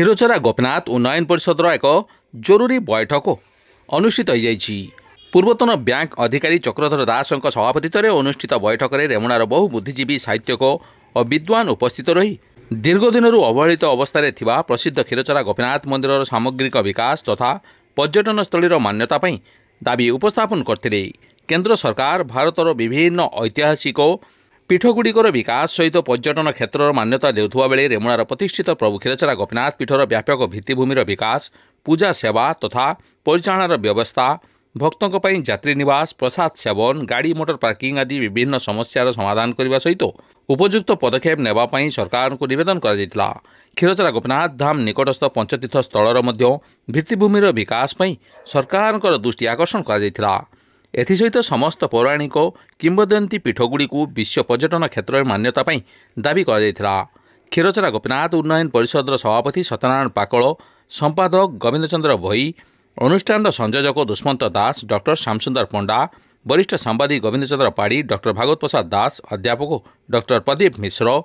क्षीरचरा गोपीनाथ उन्नयन परिषद एक जरूरी बैठक अनुष्ठित हो पूर्वतन बैंक अधिकारी चक्रधर दास सभापतित्व में अनुष्ठित बैठक में रेमुणार बहु बुद्धिजीवी साहित्यक और विद्वान उपस्थित रही दीर्घ दिन अवहेलित अवस्था प्रसिद्ध क्षीरचरा गोपीनाथ मंदिर सामग्रिक विकास तथा पर्यटन स्थलीर मान्यता दाबी उपस्थापन करते। केंद्र सरकार भारतर विभिन्न ऐतिहासिक पीठगुड़िकर विकास सहित पर्यटन क्षेत्र मान्यता देउथुवा बेले रेमुणार प्रतिष्ठित प्रभु क्षीरचरा गोपीनाथ पीठर व्यापक भित्तिभूमिर विकास पूजा सेवा तथा परिचालनार व्यवस्था भक्तों पर यात्री निवास प्रसाद सेवन गाड़ी मोटर पार्किंग आदि विभिन्न समस्यार समाधान करने सहित उपयुक्त पदक्षेप नेबापी सरकार को निवेदन कर क्षीरचरा गोपीनाथ धाम निकटस्थ पंचतीर्थ स्थलर भित्तिभूमिर विकास पर सरकार दृष्टि आकर्षण कर एसहित समस्त पौराणिक किंवदंती पीठगुड़ी विश्व पर्यटन क्षेत्र में मान्यता दाबी कर क्षीरचरा गोपीनाथ उन्नयन परिषद सभापति सत्यनारायण पाकल संपादक गोविंद चंद्र भई अनुष्ठान संयोजक दुष्मंत दास डॉक्टर श्यामसुंदर पंडा वरिष्ठ सांबादिक गोविंद चंद्र पाड़ी डॉक्टर भागवत प्रसाद दास अध्यापक डॉक्टर प्रदीप मिश्र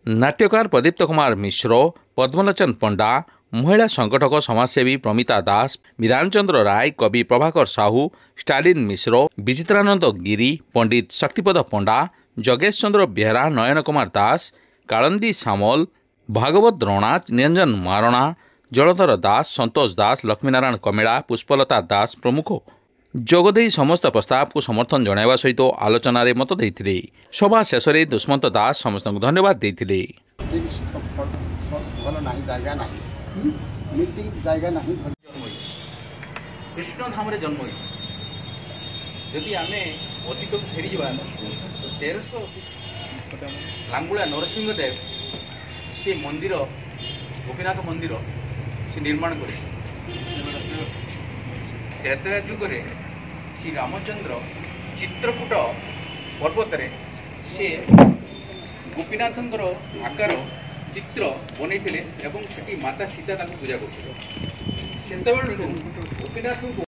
नाट्यकार प्रदीप्त कुमार मिश्र पद्मलोचन पंडा महिला संगठक समाजसेवी प्रमिता दास विधानचंद्र राय कवि प्रभाकर साहू स्टालिन मिश्र विचित्रानंद गिरी पंडित शक्तिपद पंडा जगेश चंद्र बेहरा नयन कुमार दास कालंदी सामल भागवत द्रोणा निरंजन मारणा जलधर दास संतोष दास लक्ष्मीनारायण कमेला पुष्पलता दास प्रमुख जोगदे समस्त प्रस्ताव को समर्थन जणाइवा सहित आलोचन मत देते। सभा शेष में दुष्मंत दास समस्त धन्यवाद देते। कृष्ण धाम जन्म जदि आम अतीत को फेरी जा 1300 लांगुला नरसिंहदेव से मंदिर गोपीनाथ मंदिर से निर्माण करे त्रेता जुगे श्री रामचंद्र चित्रकूट पर्वत से गोपीनाथंकर आकार चित्र बनई माता सीता पूजा करते गोपीनाथ को